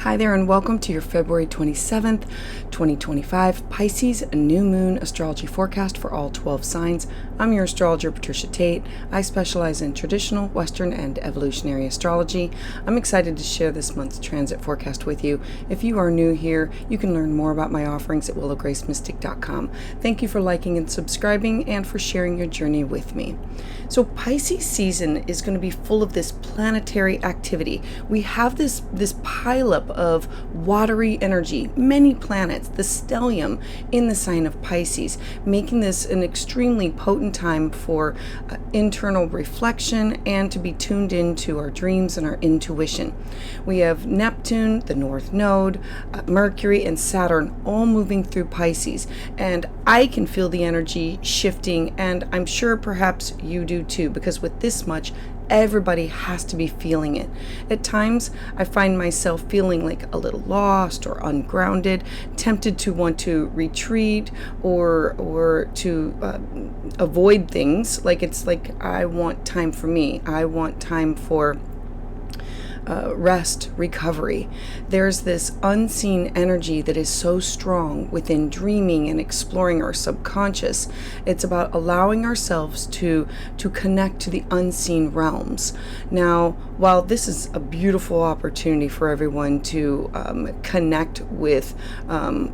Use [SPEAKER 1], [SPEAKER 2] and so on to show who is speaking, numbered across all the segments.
[SPEAKER 1] Hi there and welcome to your February 27th, 2025 Pisces new moon astrology forecast for all 12 signs. I'm your astrologer, Patricia Tate. I specialize in traditional, Western, and evolutionary astrology. I'm excited to share this month's transit forecast with you. If you are new here, you can learn more about my offerings at willowgracemystic.com. Thank you for liking and subscribing and for sharing your journey with me. So Pisces season is going to be full of this planetary activity. We have this pileup of watery energy, many planets, the stellium in the sign of Pisces, making this an extremely potent time for internal reflection and to be tuned into our dreams and our intuition. We have Neptune, the North Node, Mercury, and Saturn all moving through Pisces, and I can feel the energy shifting, and I'm sure perhaps you do too, because with this much, everybody has to be feeling it. At times, I find myself feeling like a little lost or ungrounded, tempted to want to retreat or to avoid things. It's like I want time for me. I want time for rest, recovery. There's this unseen energy that is so strong within dreaming and exploring our subconscious. It's about allowing ourselves to connect to the unseen realms. Now, while this is a beautiful opportunity for everyone to connect with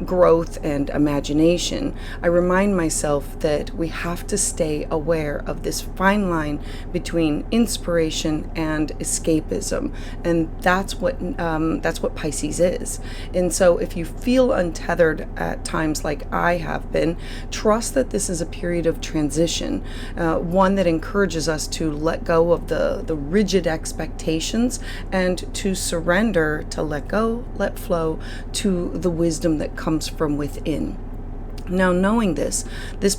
[SPEAKER 1] growth and imagination, I remind myself that we have to stay aware of this fine line between inspiration and escapism. And that's what Pisces is. And so if you feel untethered at times like I have been, trust that this is a period of transition, one that encourages us to let go of the rigid expectations and to surrender, to let go, let flow to the wisdom that comes from within. Now, knowing this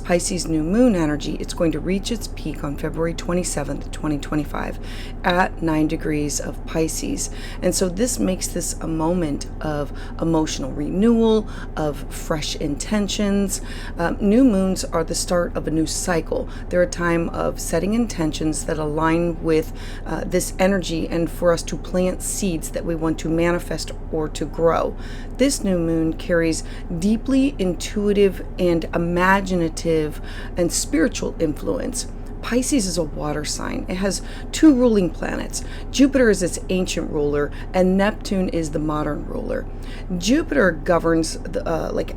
[SPEAKER 1] Pisces new moon energy, it's going to reach its peak on February 27th, 2025 at 9 degrees of Pisces. And so this makes this a moment of emotional renewal, of fresh intentions. New moons are the start of a new cycle. They're a time of setting intentions that align with this energy and for us to plant seeds that we want to manifest or to grow. This new moon carries deeply intuitive and imaginative and spiritual influence. Pisces is a water sign. It has two ruling planets. Jupiter is its ancient ruler, and Neptune is the modern ruler. Jupiter governs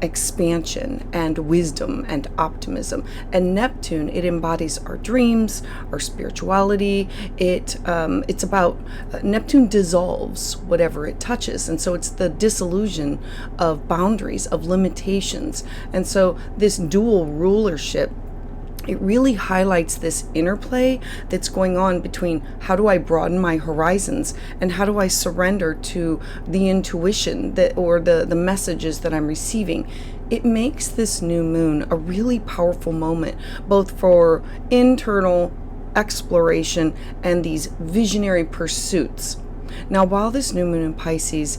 [SPEAKER 1] expansion and wisdom and optimism, and Neptune, it embodies our dreams, our spirituality. It's about Neptune dissolves whatever it touches, and so it's the dissolution of boundaries, of limitations, and so this dual rulership, it really highlights this interplay that's going on between how do I broaden my horizons and how do I surrender to the intuition or the messages that I'm receiving. It makes this new moon a really powerful moment, both for internal exploration and these visionary pursuits. Now, while this new moon in Pisces,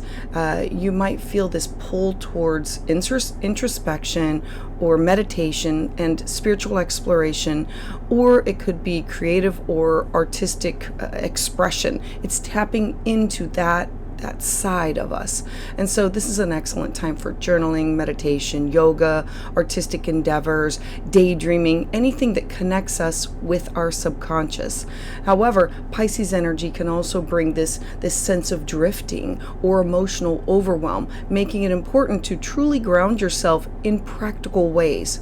[SPEAKER 1] you might feel this pull towards introspection or meditation and spiritual exploration, or it could be creative or artistic expression. It's tapping into that side of us. And so this is an excellent time for journaling, meditation, yoga, artistic endeavors, daydreaming, anything that connects us with our subconscious. However, Pisces energy can also bring this sense of drifting or emotional overwhelm, making it important to truly ground yourself in practical ways.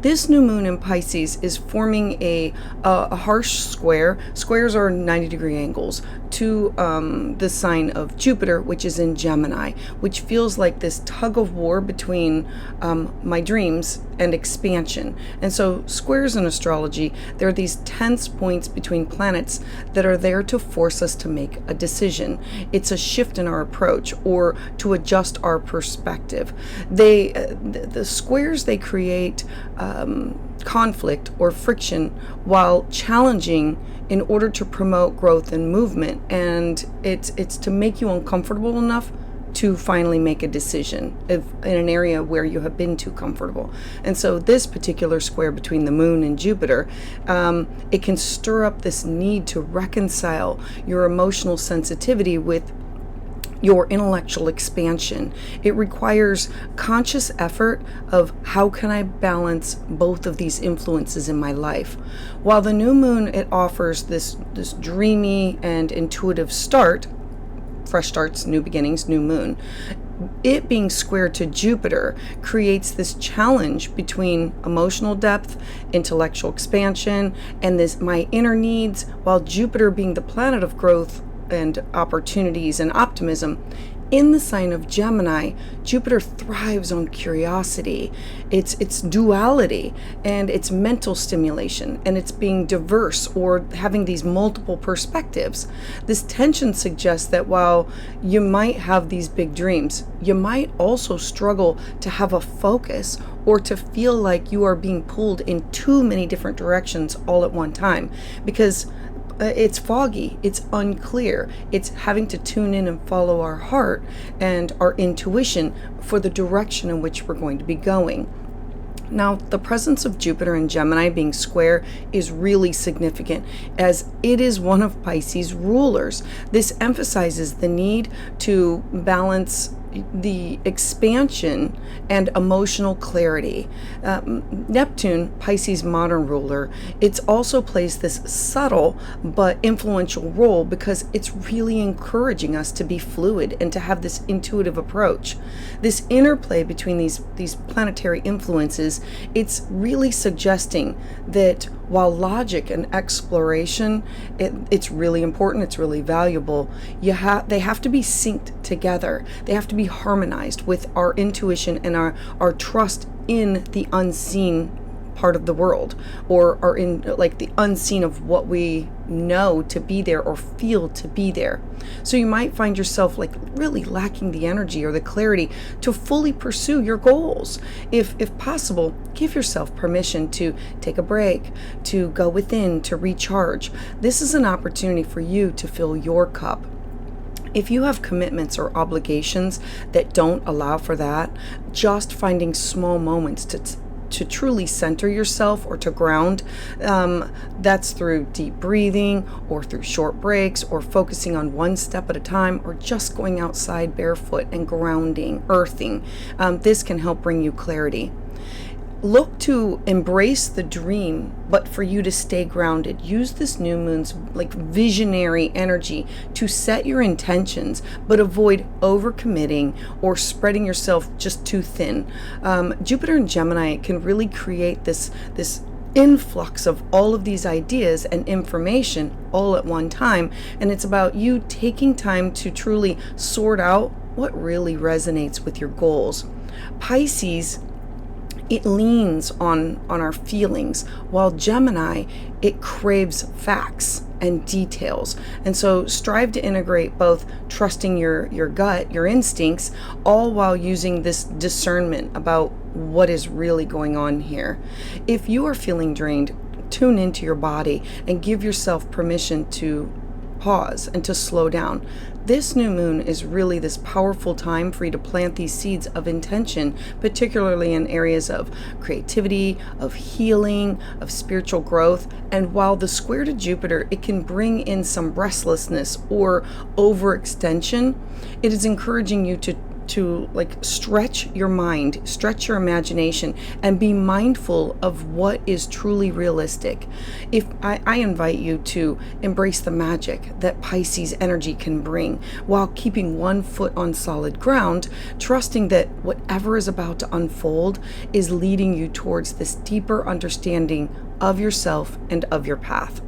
[SPEAKER 1] This new moon in Pisces is forming a harsh square. Squares are 90-degree angles to the sign of Jupiter, which is in Gemini, which feels like this tug of war between my dreams and expansion. And so squares in astrology, they're these tense points between planets that are there to force us to make a decision. It's a shift in our approach or to adjust our perspective. The squares, they create conflict or friction while challenging in order to promote growth and movement, and it's to make you uncomfortable enough to finally make a decision in an area where you have been too comfortable. And so this particular square between the moon and Jupiter, it can stir up this need to reconcile your emotional sensitivity with your intellectual expansion. It requires conscious effort of how can I balance both of these influences in my life. While the new moon, it offers this dreamy and intuitive start, fresh starts, new beginnings, new moon. It being square to Jupiter creates this challenge between emotional depth, intellectual expansion, and this my inner needs, while Jupiter being the planet of growth and opportunities and optimism. In the sign of Gemini, Jupiter thrives on curiosity, its duality, and its mental stimulation, and it's being diverse or having these multiple perspectives. This tension suggests that while you might have these big dreams, you might also struggle to have a focus or to feel like you are being pulled in too many different directions all at one time, because it's foggy, it's unclear, it's having to tune in and follow our heart and our intuition for the direction in which we're going to be going. Now, the presence of Jupiter and Gemini being square is really significant, as it is one of Pisces' rulers. This emphasizes the need to balance the expansion and emotional clarity. Neptune, Pisces' modern ruler, it's also plays this subtle but influential role because it's really encouraging us to be fluid and to have this intuitive approach. This interplay between these planetary influences, it's really suggesting that while logic and exploration, it's really important, it's really valuable, they have to be synced together. They have to be harmonized with our intuition and our trust in the unseen part of the world, or are in like the unseen of what we know to be there or feel to be there. So you might find yourself like really lacking the energy or the clarity to fully pursue your goals. If possible, give yourself permission to take a break, to go within, to recharge. This is an opportunity for you to fill your cup. If you have commitments or obligations that don't allow for that, just finding small moments to truly center yourself or to ground, that's through deep breathing or through short breaks or focusing on one step at a time or just going outside barefoot and grounding, earthing. This can help bring you clarity. Look to embrace the dream, but for you to stay grounded. Use this new moon's like visionary energy to set your intentions, but avoid overcommitting or spreading yourself just too thin. Jupiter and Gemini can really create this influx of all of these ideas and information all at one time, and it's about you taking time to truly sort out what really resonates with your goals. Pisces, it leans on our feelings, while Gemini, it craves facts and details. And so strive to integrate both trusting your gut, your instincts, all while using this discernment about what is really going on here. If you are feeling drained, tune into your body and give yourself permission to pause and to slow down. This new moon is really this powerful time for you to plant these seeds of intention, particularly in areas of creativity, of healing, of spiritual growth. And while the square to Jupiter, it can bring in some restlessness or overextension, it is encouraging you to like stretch your mind, stretch your imagination, and be mindful of what is truly realistic. If I invite you to embrace the magic that Pisces energy can bring while keeping one foot on solid ground, trusting that whatever is about to unfold is leading you towards this deeper understanding of yourself and of your path.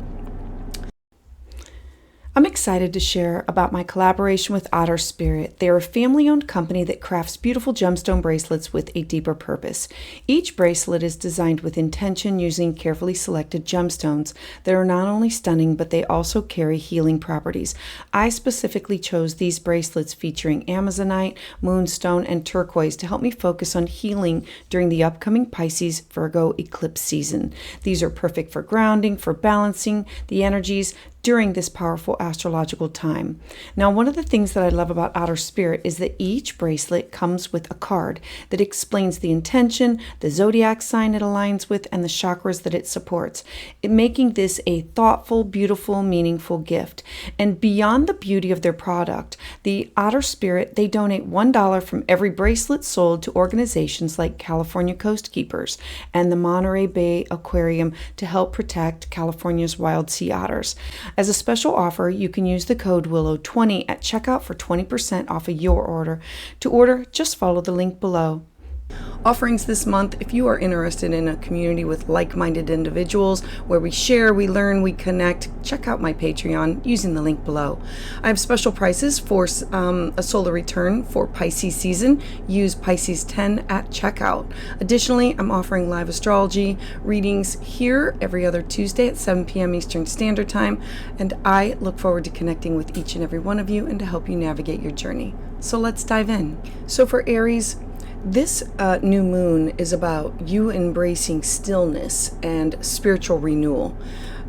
[SPEAKER 1] I'm excited to share about my collaboration with Otter Spirit. They are a family-owned company that crafts beautiful gemstone bracelets with a deeper purpose. Each bracelet is designed with intention using carefully selected gemstones that are not only stunning, but they also carry healing properties. I specifically chose these bracelets featuring Amazonite, moonstone, and turquoise to help me focus on healing during the upcoming Pisces Virgo eclipse season. These are perfect for grounding, for balancing the energies during this powerful astrological astrological time. Now, one of the things that I love about Otter Spirit is that each bracelet comes with a card that explains the intention, the zodiac sign it aligns with, and the chakras that it supports, making this a thoughtful, beautiful, meaningful gift. And beyond the beauty of their product, the Otter Spirit, they donate $1 from every bracelet sold to organizations like California Coast Keepers and the Monterey Bay Aquarium to help protect California's wild sea otters. As a special offer, you can use the code WILLOW20 at checkout for 20% off of your order. To order, just follow the link below. Offerings this month: if you are interested in a community with like-minded individuals where we share, we learn, we connect, check out my Patreon using the link below. I have special prices for a solar return for Pisces season. Use Pisces 10 at checkout. Additionally, I'm offering live astrology readings here every other Tuesday at 7 p.m. Eastern Standard Time, and I look forward to connecting with each and every one of you and to help you navigate your journey. So let's dive in. So for Aries, this new moon is about you embracing stillness and spiritual renewal.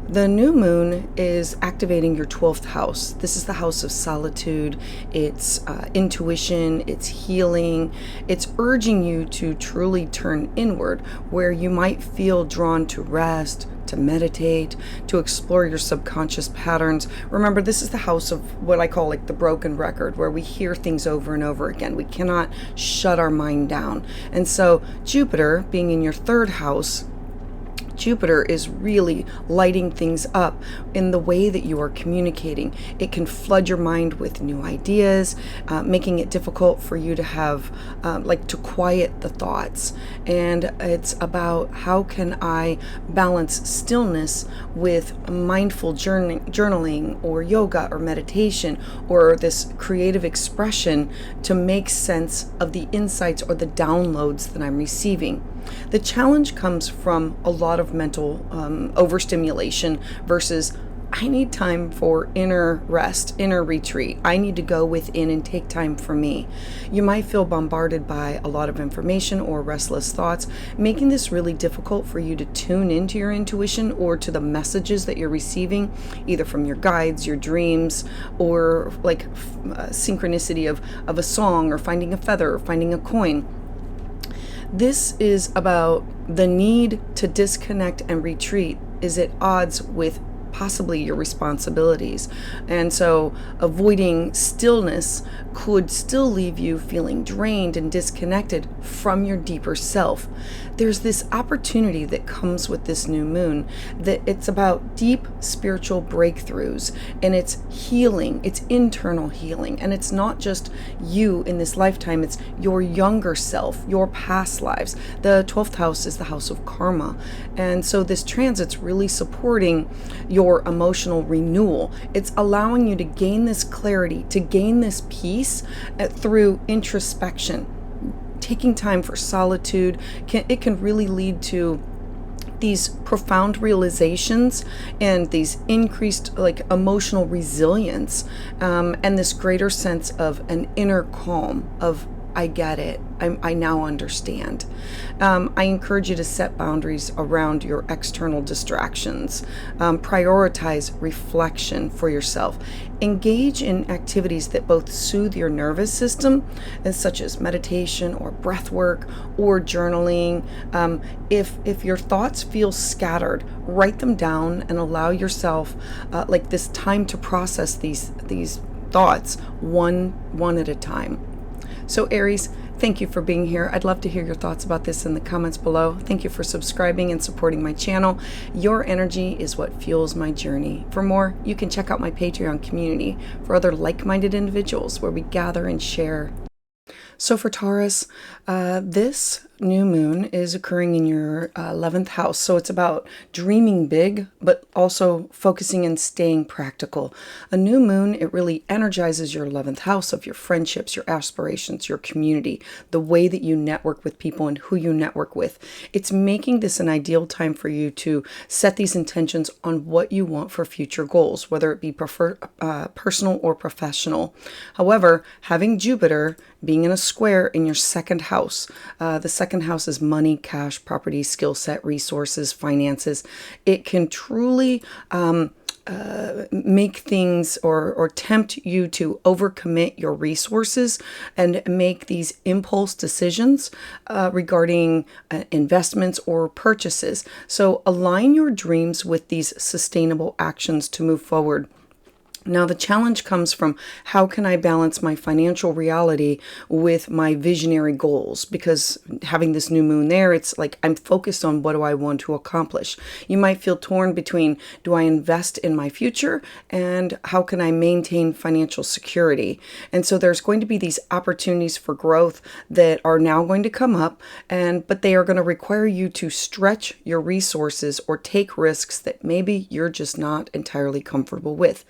[SPEAKER 1] The new moon is activating your 12th house. This is the house of solitude. It's intuition, it's healing. It's urging you to truly turn inward, where you might feel drawn to rest, to meditate, to explore your subconscious patterns. Remember, this is the house of what I call like the broken record, where we hear things over and over again. We cannot shut our mind down. And so Jupiter, being in your 3rd house, Jupiter is really lighting things up in the way that you are communicating. It can flood your mind with new ideas, making it difficult for you to have, to quiet the thoughts. And it's about how can I balance stillness with mindful journaling or yoga or meditation or this creative expression to make sense of the insights or the downloads that I'm receiving. The challenge comes from a lot of mental overstimulation versus I need time for inner rest, inner retreat. I need to go within and take time for me. You might feel bombarded by a lot of information or restless thoughts, making this really difficult for you to tune into your intuition or to the messages that you're receiving, either from your guides, your dreams, or like synchronicity of a song or finding a feather or finding a coin. This is about the need to disconnect and retreat is at odds with possibly your responsibilities. And so avoiding stillness could still leave you feeling drained and disconnected from your deeper self. There's this opportunity that comes with this new moon that it's about deep spiritual breakthroughs, and it's healing, it's internal healing, and it's not just you in this lifetime, it's your younger self, your past lives. The 12th house is the house of karma, and so this transit's really supporting your emotional renewal. It's allowing you to gain this clarity, to gain this peace through introspection. Taking time for solitude can really lead to these profound realizations and these increased emotional resilience, and this greater sense of an inner calm of I get it. I now understand. I encourage you to set boundaries around your external distractions. Prioritize reflection for yourself. Engage in activities that both soothe your nervous system, such as meditation or breath work or journaling. If your thoughts feel scattered, write them down and allow yourself this time to process these thoughts one at a time. So Aries, thank you for being here. I'd love to hear your thoughts about this in the comments below. Thank you for subscribing and supporting my channel. Your energy is what fuels my journey. For more, you can check out my Patreon community for other like-minded individuals where we gather and share. So for Taurus, this new moon is occurring in your 11th house. So it's about dreaming big, but also focusing and staying practical. A new moon, it really energizes your 11th house of your friendships, your aspirations, your community, the way that you network with people and who you network with. It's making this an ideal time for you to set these intentions on what you want for future goals, whether it be personal or professional. However, having Jupiter being in a square in your 2nd house, the 2nd house is money, cash, property, skill set, resources, finances. It can truly make things or tempt you to overcommit your resources and make these impulse decisions regarding investments or purchases. So align your dreams with these sustainable actions to move forward. Now, the challenge comes from how can I balance my financial reality with my visionary goals? Because having this new moon there, it's like I'm focused on what do I want to accomplish. You might feel torn between do I invest in my future and how can I maintain financial security? And so there's going to be these opportunities for growth that are now going to come up, but they are going to require you to stretch your resources or take risks that maybe you're just not entirely comfortable with.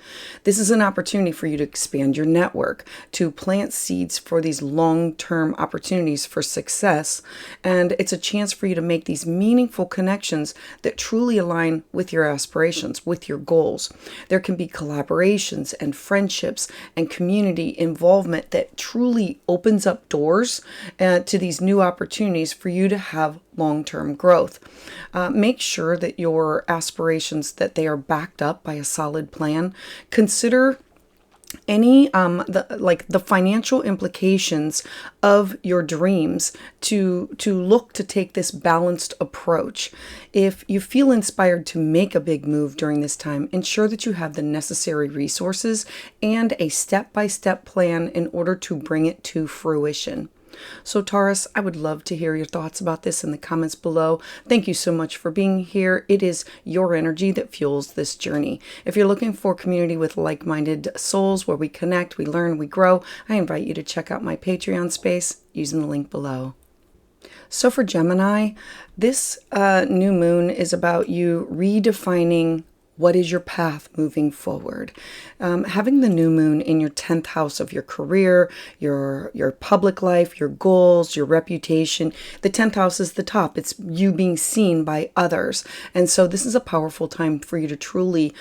[SPEAKER 1] This is an opportunity for you to expand your network, to plant seeds for these long-term opportunities for success. And it's a chance for you to make these meaningful connections that truly align with your aspirations, with your goals. There can be collaborations and friendships and community involvement that truly opens up doors to these new opportunities for you to have long-term growth. Make sure that your aspirations, that they are backed up by a solid plan. Consider any the financial implications of your dreams to look to take this balanced approach. If you feel inspired to make a big move during this time, ensure that you have the necessary resources and a step-by-step plan in order to bring it to fruition. So Taurus, I would love to hear your thoughts about this in the comments below. Thank you so much for being here. It is your energy that fuels this journey. If you're looking for a community with like-minded souls where we connect, we learn, we grow, I invite you to check out my Patreon space using the link below. So for Gemini, this new moon is about you redefining what is your path moving forward. Having the new moon in your 10th house of your career, your public life, your goals, your reputation. The 10th house is the top. It's you being seen by others. And so this is a powerful time for you to truly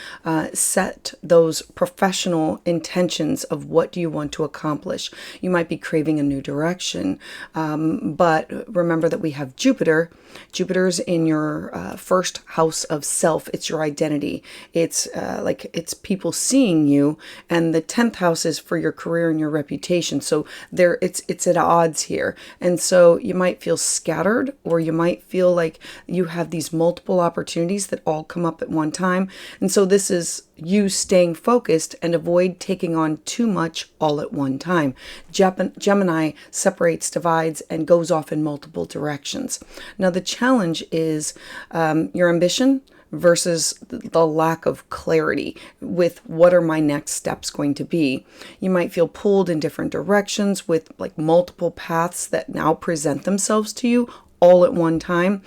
[SPEAKER 1] set those professional intentions of what do you want to accomplish. You might be craving a new direction, but remember that we have Jupiter. Jupiter's in your first house of self. It's your identity. It's it's people seeing you, and the 10th house is for your career and your reputation. So it's at odds here. And so you might feel scattered, or you might feel like you have these multiple opportunities that all come up at one time. And so this is you staying focused and avoid taking on too much all at one time. Gemini separates, divides, and goes off in multiple directions. Now the challenge is your ambition versus the lack of clarity with what are my next steps going to be. You might feel pulled in different directions with like multiple paths that now present themselves to you all at one time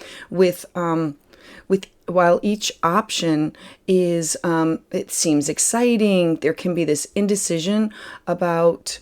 [SPEAKER 1] while each option is, it seems exciting, there can be this indecision about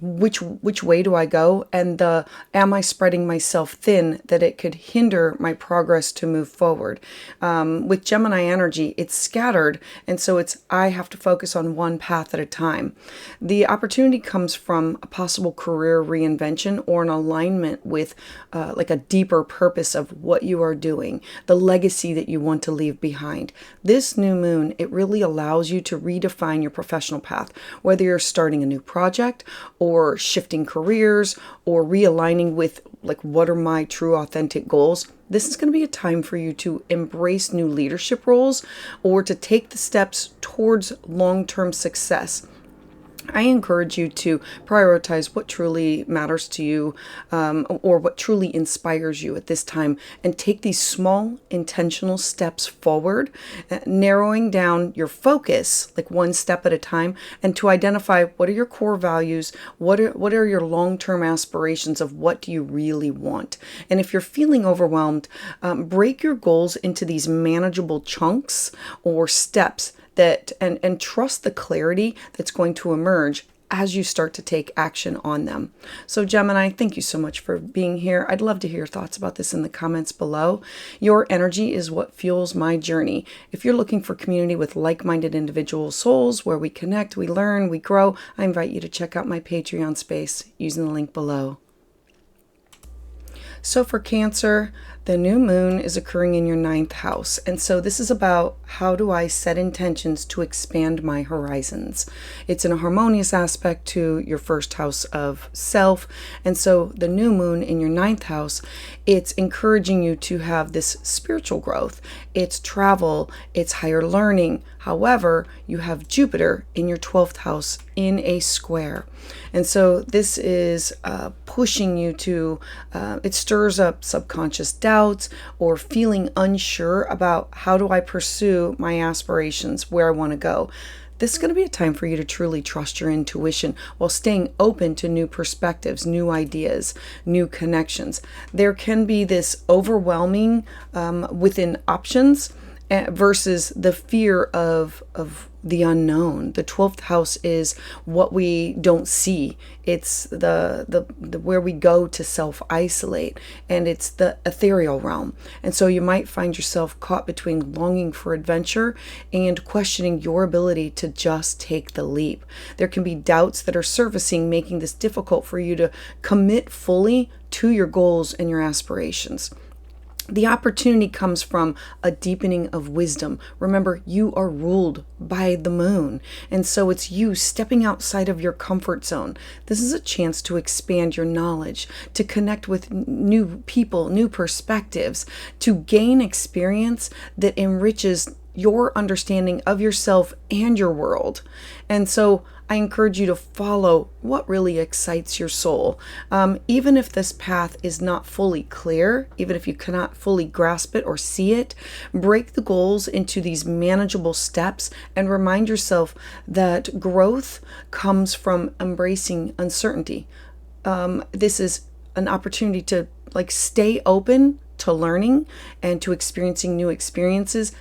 [SPEAKER 1] which way do I go, and am I spreading myself thin that it could hinder my progress to move forward. With Gemini energy, it's scattered, and so I have to focus on one path at a time. The opportunity comes from a possible career reinvention or an alignment with like a deeper purpose of what you are doing, the legacy that you want to leave behind. This new moon, it really allows you to redefine your professional path, whether you're starting a new project or shifting careers or realigning with like what are my true authentic goals. This is going to be a time for you to embrace new leadership roles or to take the steps towards long-term success. I encourage you to prioritize what truly matters to you or what truly inspires you at this time, and take these small intentional steps forward, narrowing down your focus like one step at a time, and to identify what are your core values, what are your long-term aspirations of what do you really want. And if you're feeling overwhelmed, break your goals into these manageable chunks or steps and trust the clarity that's going to emerge as you start to take action on them. So Gemini, thank you so much for being here. I'd love to hear your thoughts about this in the comments below. Your energy is what fuels my journey. If you're looking for community with like-minded individual souls where we connect, we learn, we grow, I invite you to check out my Patreon space using the link below. So for Cancer, the new moon is occurring in your ninth house. And so this is about how do I set intentions to expand my horizons. It's in a harmonious aspect to your first house of self. And so the new moon in your ninth house, it's encouraging you to have this spiritual growth. It's travel, it's higher learning. However, you have Jupiter in your 12th house in a square. And so this is pushing you to, it stirs up subconscious doubts or feeling unsure about how do I pursue my aspirations, where I want to go. This is going to be a time for you to truly trust your intuition while staying open to new perspectives, new ideas, new connections. There can be this overwhelming within options versus the fear of the unknown. The 12th house is what we don't see. It's the where we go to self-isolate, and it's the ethereal realm. And so you might find yourself caught between longing for adventure and questioning your ability to just take the leap. There can be doubts that are surfacing, making this difficult for you to commit fully to your goals and your aspirations. The opportunity comes from a deepening of wisdom. Remember, you are ruled by the moon. And so it's you stepping outside of your comfort zone. This is a chance to expand your knowledge, to connect with new people, new perspectives, to gain experience that enriches your understanding of yourself and your world. And so I encourage you to follow what really excites your soul. Even if this path is not fully clear, even if you cannot fully grasp it or see it, break the goals into these manageable steps and remind yourself that growth comes from embracing uncertainty. This is an opportunity to stay open to learning and to experiencing new experiences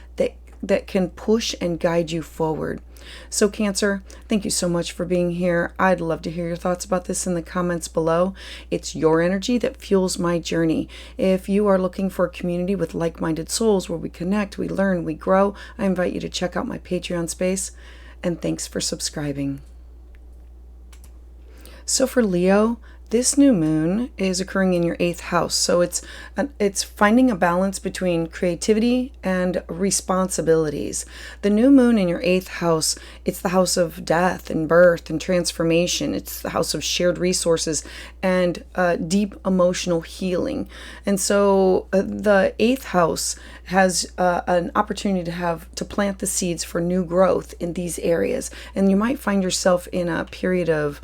[SPEAKER 1] that can push and guide you forward. So Cancer, thank you so much for being here. I'd love to hear your thoughts about this in the comments below. It's your energy that fuels my journey. If you are looking for a community with like-minded souls where we connect, we learn, we grow, I invite you to check out my Patreon space. And thanks for subscribing. So for Leo, this new moon is occurring in your 8th house. So it's finding a balance between creativity and responsibilities. The new moon in your 8th house, it's the house of death and birth and transformation. It's the house of shared resources and deep emotional healing. And so the 8th house has an opportunity to plant the seeds for new growth in these areas. And you might find yourself in a period of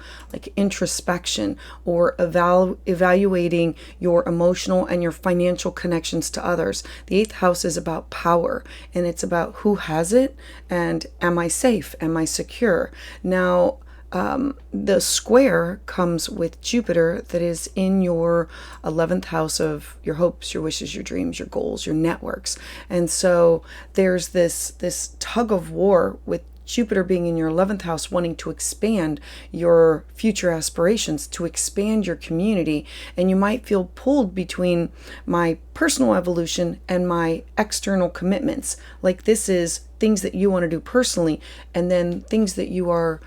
[SPEAKER 1] introspection or evaluating your emotional and your financial connections to others. The 8th house is about power, and it's about who has it and am I safe? Am I secure? Now, the square comes with Jupiter that is in your 11th house of your hopes, your wishes, your dreams, your goals, your networks. And so there's this tug of war with Jupiter being in your 11th house, wanting to expand your future aspirations, to expand your community. And you might feel pulled between my personal evolution and my external commitments. This is things that you want to do personally, and then things that you are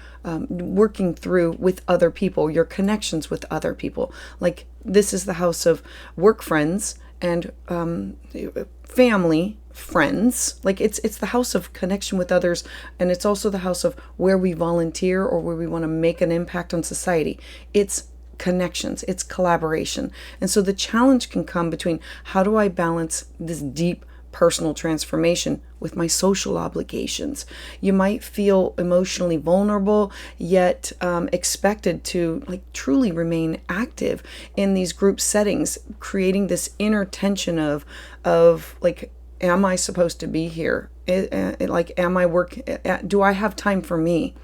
[SPEAKER 1] working through with other people, your connections with other people. This is the house of work friends and family friends. It's the house of connection with others, and it's also the house of where we volunteer or where we want to make an impact on society. It's connections, it's collaboration. And so the challenge can come between how do I balance this deep personal transformation with my social obligations. You might feel emotionally vulnerable, yet expected to truly remain active in these group settings, creating this inner tension of am I supposed to be here? Am I do I have time for me?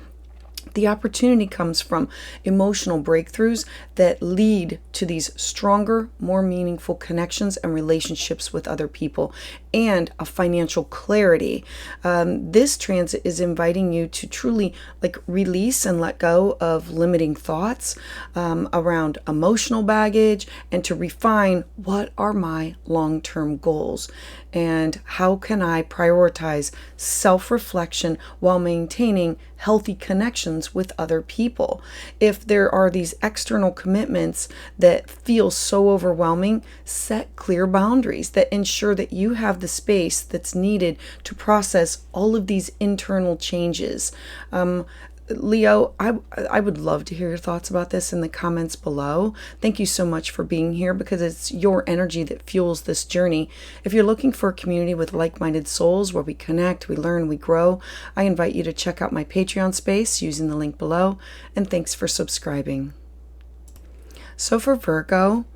[SPEAKER 1] The opportunity comes from emotional breakthroughs that lead to these stronger, more meaningful connections and relationships with other people. and a financial clarity. This transit is inviting you to truly like release and let go of limiting thoughts around emotional baggage, and to refine what are my long-term goals and how can I prioritize self-reflection while maintaining healthy connections with other people. If there are these external commitments that feel so overwhelming, set clear boundaries that ensure that you have the space that's needed to process all of these internal changes. Leo, I would love to hear your thoughts about this in the comments below. Thank you so much for being here, because it's your energy that fuels this journey. If you're looking for a community with like-minded souls where we connect, we learn, we grow, I invite you to check out my Patreon space using the link below. And thanks for subscribing. So for Virgo,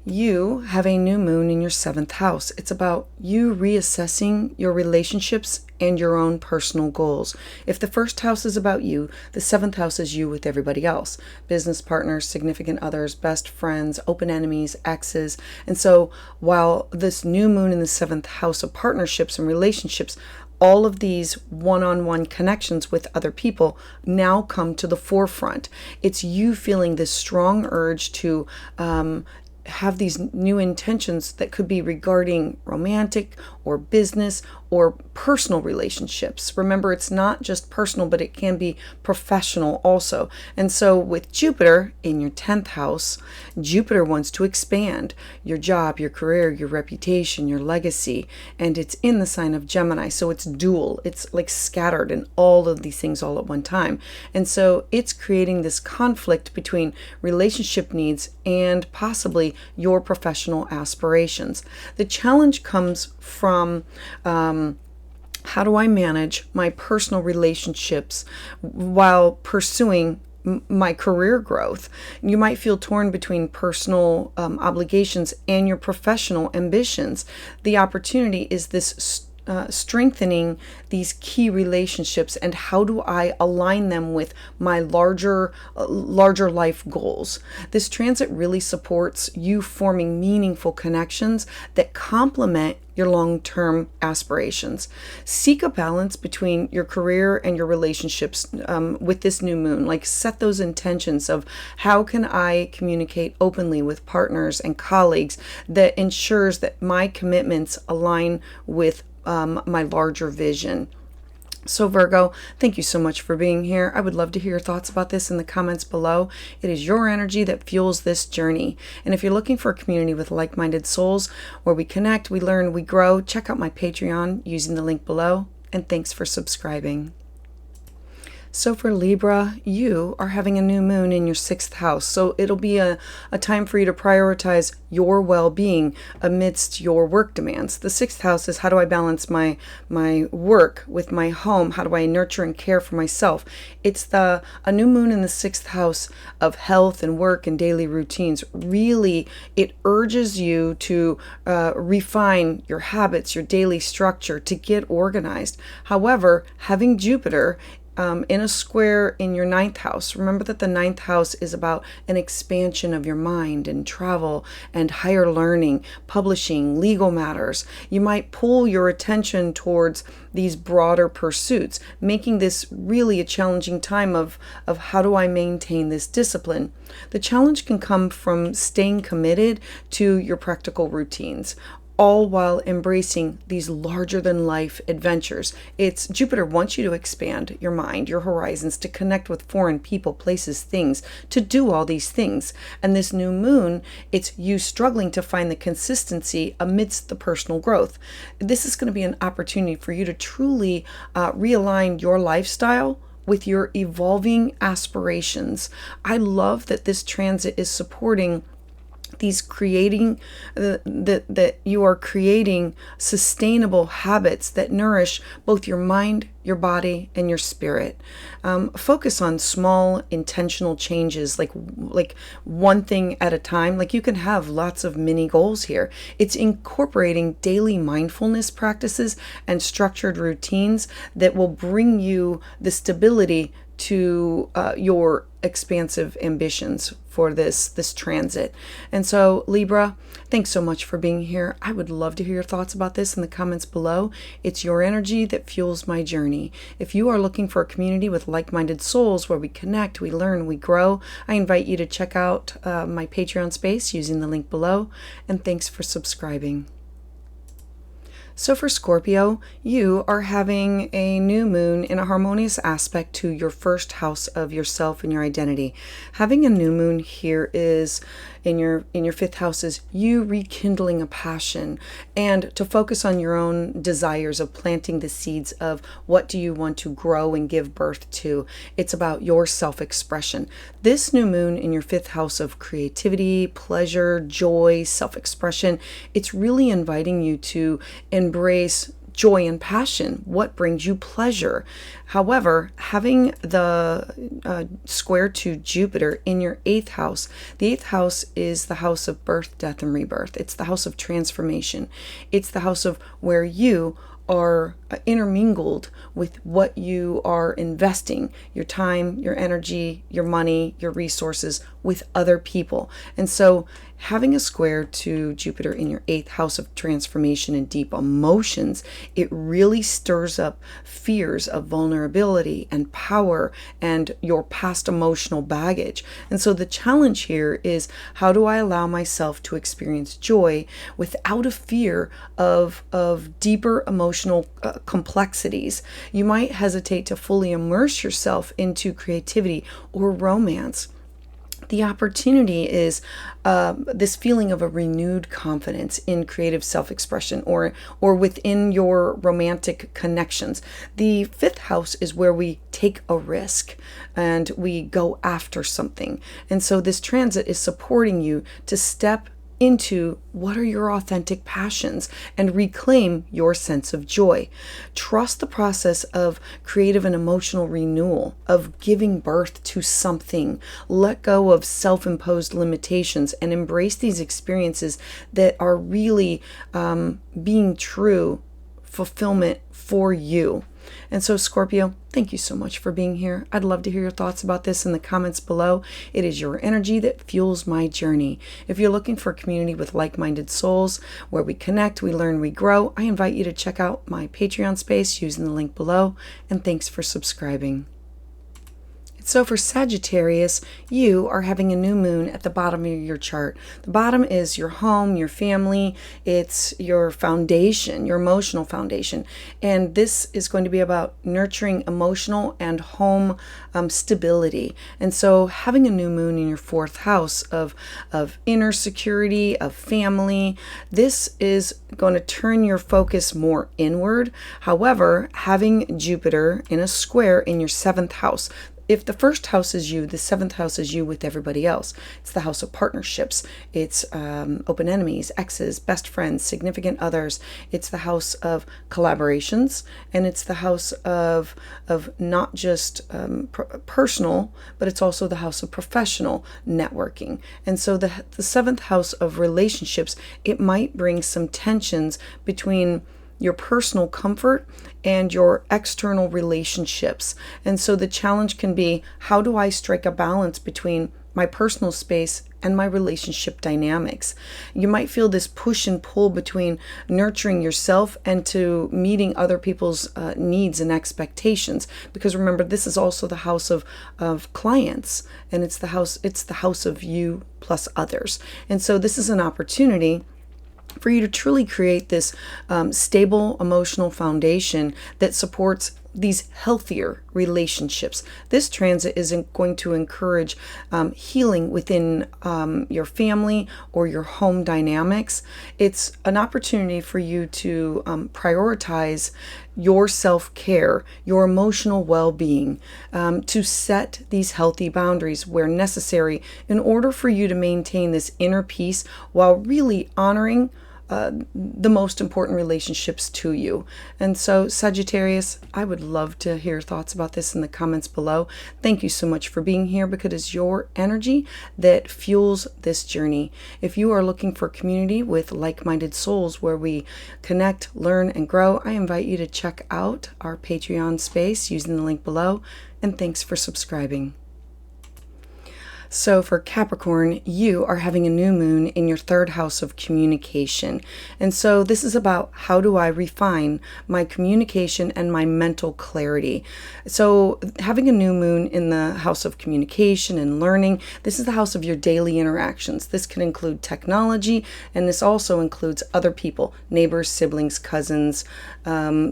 [SPEAKER 1] you have a new moon in your 7th house. It's about you reassessing your relationships and your own personal goals. If the 1st house is about you, the 7th house is you with everybody else. Business partners, significant others, best friends, open enemies, exes. And so while this new moon in the 7th house of partnerships and relationships, all of these one-on-one connections with other people now come to the forefront. It's you feeling this strong urge to have these new intentions that could be regarding romantic or business or personal relationships. Remember, it's not just personal, but it can be professional also. And so with Jupiter in your 10th house, Jupiter wants to expand your job, your career, your reputation, your legacy, and it's in the sign of Gemini. So it's dual. It's like scattered in all of these things all at one time. And so it's creating this conflict between relationship needs and possibly your professional aspirations. The challenge comes from how do I manage my personal relationships while pursuing my career growth? You might feel torn between personal obligations and your professional ambitions. The opportunity is this strengthening these key relationships, and how do I align them with my larger life goals? This transit really supports you forming meaningful connections that complement your long-term aspirations. Seek a balance between your career and your relationships with this new moon. Like, set those intentions of how can I communicate openly with partners and colleagues that ensures that my commitments align with my larger vision. So Virgo, thank you so much for being here. I would love to hear your thoughts about this in the comments below. It is your energy that fuels this journey. And if you're looking for a community with like-minded souls where we connect, we learn, we grow, check out my Patreon using the link below. And thanks for subscribing. So for Libra, you are having a new moon in your 6th house. So it'll be a time for you to prioritize your well-being amidst your work demands. The 6th house is, how do I balance my work with my home? How do I nurture and care for myself? It's a new moon in the 6th house of health and work and daily routines. Really, it urges you to refine your habits, your daily structure, to get organized. However, having Jupiter in a square in your 9th house. Remember that the 9th house is about an expansion of your mind and travel and higher learning, publishing, legal matters. You might pull your attention towards these broader pursuits, making this really a challenging time of how do I maintain this discipline. The challenge can come from staying committed to your practical routines, all while embracing these larger-than-life adventures. It's Jupiter wants you to expand your mind, your horizons, to connect with foreign people, places, things, to do all these things. And this new moon, it's you struggling to find the consistency amidst the personal growth. This is going to be an opportunity for you to truly realign your lifestyle with your evolving aspirations. I love that this transit is supporting these that you are creating sustainable habits that nourish both your mind, your body, and your spirit. Focus on small intentional changes, like one thing at a time. Like, you can have lots of mini goals here. It's incorporating daily mindfulness practices and structured routines that will bring you the stability to your expansive ambitions for this transit. And so Libra, thanks so much for being here. I would love to hear your thoughts about this in the comments below. It's your energy that fuels my journey. If you are looking for a community with like-minded souls where we connect, we learn, we grow, I invite you to check out my Patreon space using the link below. And thanks for subscribing. So for Scorpio, you are having a new moon in a harmonious aspect to your first house of yourself and your identity. Having a new moon here is in your fifth house is you rekindling a passion and to focus on your own desires of planting the seeds of what do you want to grow and give birth to. It's about your self-expression. This new moon in your fifth house of creativity, pleasure, joy, self-expression, it's really inviting you to embrace joy and passion, what brings you pleasure. However, having the square to Jupiter in your eighth house, the eighth house is the house of birth, death, and rebirth. It's the house of transformation. It's the house of where you are intermingled with what you are investing, your time, your energy, your money, your resources with other people. And so having a square to Jupiter in your eighth house of transformation and deep emotions, it really stirs up fears of vulnerability and power and your past emotional baggage. And so the challenge here is, how do I allow myself to experience joy without a fear of deeper emotional complexities? You might hesitate to fully immerse yourself into creativity or romance. The opportunity is this feeling of a renewed confidence in creative self-expression or within your romantic connections. The fifth house is where we take a risk and we go after something. And so this transit is supporting you to step into what are your authentic passions and reclaim your sense of joy. Trust the process of creative and emotional renewal, of giving birth to something. Let go of self-imposed limitations and embrace these experiences that are really being true fulfillment for you. And so Scorpio, thank you so much for being here. I'd love to hear your thoughts about this in the comments below. It is your energy that fuels my journey. If you're looking for a community with like-minded souls where we connect, we learn, we grow, I invite you to check out my Patreon space using the link below. And thanks for subscribing. So for Sagittarius, you are having a new moon at the bottom of your chart. The bottom is your home, your family, it's your foundation, your emotional foundation. And this is going to be about nurturing emotional and home stability. And so having a new moon in your fourth house of inner security, of family, this is going to turn your focus more inward. However, having Jupiter in a square in your seventh house, if the first house is you, the seventh house is you with everybody else. It's the house of partnerships. It's open enemies, exes, best friends, significant others. It's the house of collaborations, and it's the house of not just personal, but it's also the house of professional networking. And so the seventh house of relationships, it might bring some tensions between your personal comfort and your external relationships. And so the challenge can be, how do I strike a balance between my personal space and my relationship dynamics? You might feel this push and pull between nurturing yourself and to meeting other people's needs and expectations. Because remember, this is also the house of clients, and it's the house of you plus others. And so this is an opportunity for you to truly create this stable emotional foundation that supports these healthier relationships. This transit is going to encourage healing within your family or your home dynamics. It's an opportunity for you to prioritize your self-care, your emotional well-being, to set these healthy boundaries where necessary in order for you to maintain this inner peace while really honoring the most important relationships to you. And so Sagittarius, I would love to hear thoughts about this in the comments below. Thank you so much for being here, because it's your energy that fuels this journey. If you are looking for a community with like-minded souls where we connect, learn, and grow, I invite you to check out our Patreon space using the link below. And thanks for subscribing. So for Capricorn, you are having a new moon in your third house of communication. And so this is about how do I refine my communication and my mental clarity. So having a new moon in the house of communication and learning, this is the house of your daily interactions. This can include technology, and this also includes other people, neighbors, siblings, cousins,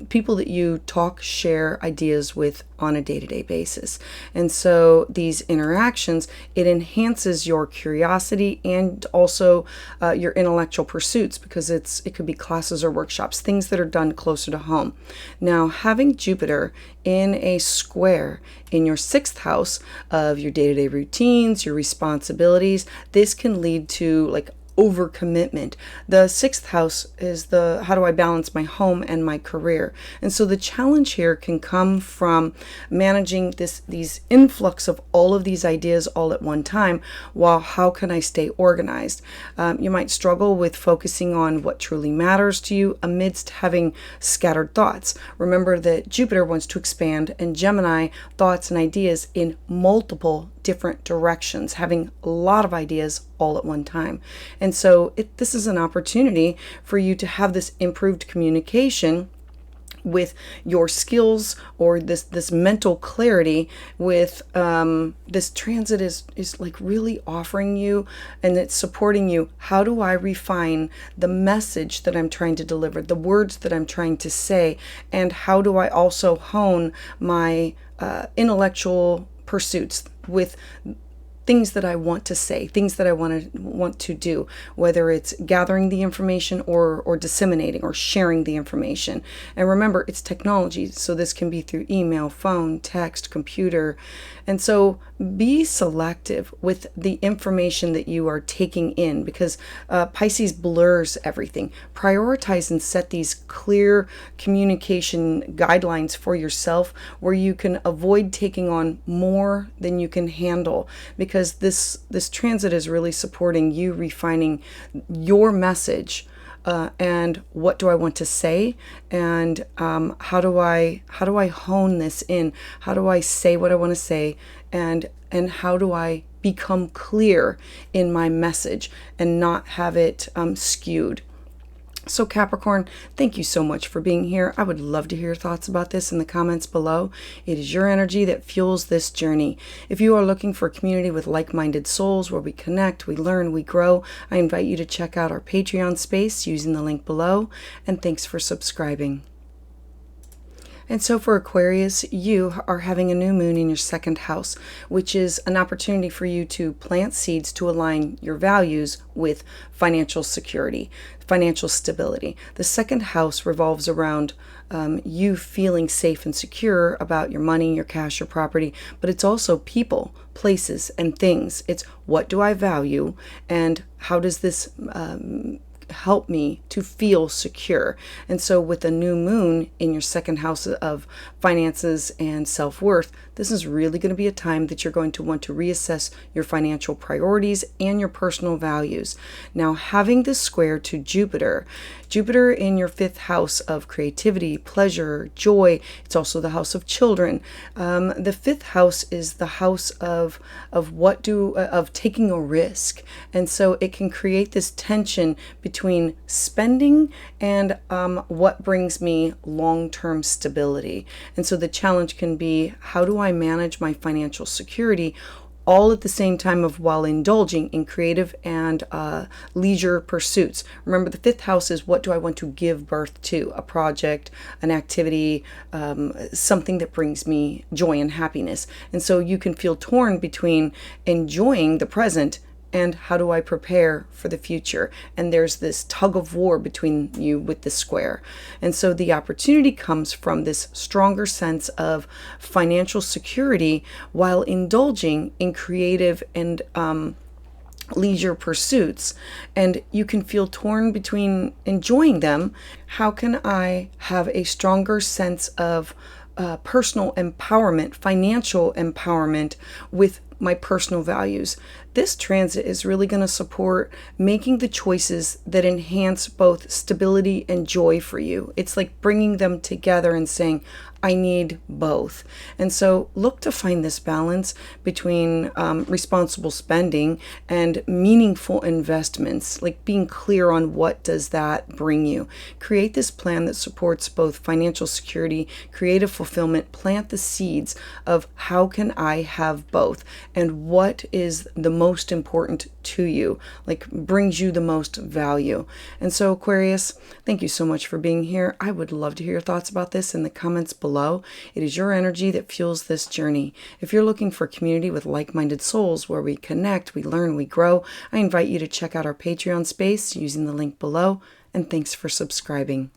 [SPEAKER 1] people that you talk, share ideas with on a day-to-day basis. And so these interactions, it enhances your curiosity and also your intellectual pursuits, because it could be classes or workshops, things that are done closer to home. Now, having Jupiter in a square in your sixth house of your day-to-day routines, your responsibilities, this can lead to like overcommitment. The sixth house is the how do I balance my home and my career. And so the challenge here can come from managing these influx of all of these ideas all at one time, while how can I stay organized. You might struggle with focusing on what truly matters to you amidst having scattered thoughts. Remember that Jupiter wants to expand, and Gemini, thoughts and ideas in multiple different directions, having a lot of ideas all at one time. And so this is an opportunity for you to have this improved communication with your skills, or this mental clarity with this transit is like really offering you, and it's supporting you. How do I refine the message that I'm trying to deliver, the words that I'm trying to say, and how do I also hone my intellectual pursuits with things that I want to say, things that I want to do, whether it's gathering the information or disseminating or sharing the information. And remember, it's technology, so this can be through email, phone, text, computer. And so be selective with the information that you are taking in, because Pisces blurs everything. Prioritize and set these clear communication guidelines for yourself, where you can avoid taking on more than you can handle, because this transit is really supporting you refining your message. And what do I want to say, and how do I hone this in? How do I say what I want to say, and how do I become clear in my message and not have it skewed? So Capricorn, thank you so much for being here. I would love to hear your thoughts about this in the comments below. It is your energy that fuels this journey. If you are looking for a community with like-minded souls where we connect, we learn, we grow, I invite you to check out our Patreon space using the link below. And thanks for subscribing. And so for Aquarius, you are having a new moon in your second house, which is an opportunity for you to plant seeds to align your values with financial security, financial stability. The second house revolves around you feeling safe and secure about your money, your cash, your property, but it's also people, places, and things. It's what do I value, and how does this help me to feel secure. And so with a new moon in your second house of finances and self-worth, this is really going to be a time that you're going to want to reassess your financial priorities and your personal values. Now, having this square to Jupiter in your fifth house of creativity, pleasure, joy, it's also the house of children. The fifth house is the house of taking a risk. And so it can create this tension between spending and what brings me long-term stability. And so the challenge can be, how do I manage my financial security all at the same time while indulging in creative and leisure pursuits? Remember, the fifth house is what do I want to give birth to? A project, an activity, something that brings me joy and happiness. And so you can feel torn between enjoying the present and how do I prepare for the future? And there's this tug of war between you with the square. And so the opportunity comes from this stronger sense of financial security while indulging in creative and leisure pursuits. And you can feel torn between enjoying them. How can I have a stronger sense of personal empowerment, financial empowerment with my personal values? this transit is really going to support making the choices that enhance both stability and joy for you. It's like bringing them together and saying, I need both. And so look to find this balance between responsible spending and meaningful investments, like being clear on what does that bring you. Create this plan that supports both financial security, creative fulfillment, plant the seeds of how can I have both and what is the most important to you, like brings you the most value. And so Aquarius, thank you so much for being here. I would love to hear your thoughts about this in the comments below. It is your energy that fuels this journey. If you're looking for a community with like-minded souls where we connect, we learn, we grow, I invite you to check out our Patreon space using the link below. And thanks for subscribing.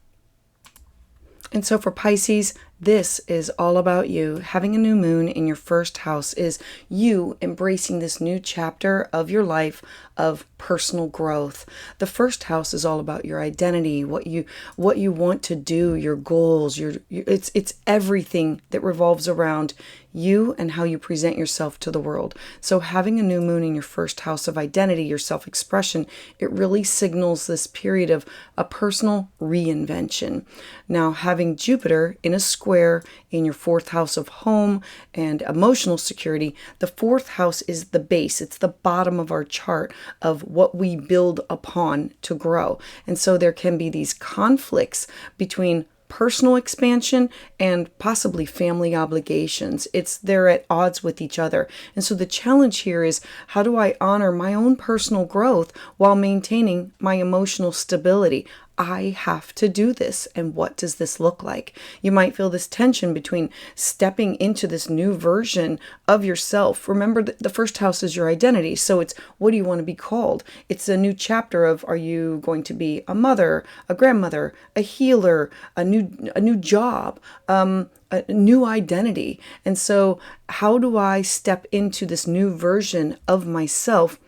[SPEAKER 1] And so for Pisces, this is all about you. Having a new moon in your first house is you embracing this new chapter of your life of personal growth. The first house is all about your identity, what you want to do, your goals, it's everything that revolves around you and how you present yourself to the world. So having a new moon in your first house of identity, your self-expression, it really signals this period of a personal reinvention. Now, having Jupiter in a square in your fourth house of home and emotional security, the fourth house is the base. It's the bottom of our chart of what we build upon to grow. And so there can be these conflicts between personal expansion and possibly family obligations. They're at odds with each other. And so the challenge here is, how do I honor my own personal growth while maintaining my emotional stability? I have to do this. And what does this look like? You might feel this tension between stepping into this new version of yourself. Remember that the first house is your identity. So it's, what do you want to be called? It's a new chapter of, are you going to be a mother, a grandmother, a healer, a new job, a new identity? And so how do I step into this new version of myself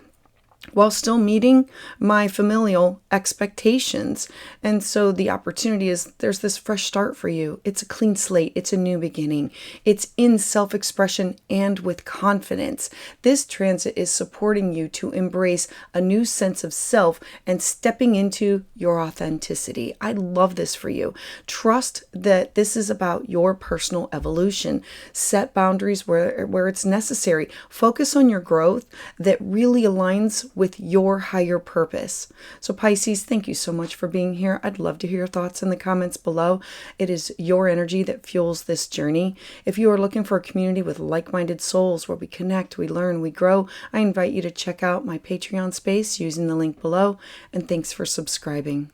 [SPEAKER 1] while still meeting my familial expectations? And so the opportunity is, there's this fresh start for you. It's a clean slate. It's a new beginning. It's in self-expression and with confidence. This transit is supporting you to embrace a new sense of self and stepping into your authenticity. I love this for you. Trust that this is about your personal evolution. Set boundaries where it's necessary. Focus on your growth that really aligns with your higher purpose. So Pisces, thank you so much for being here. I'd love to hear your thoughts in the comments below. It is your energy that fuels this journey. If you are looking for a community with like-minded souls where we connect, we learn, we grow, I invite you to check out my Patreon space using the link below. And thanks for subscribing.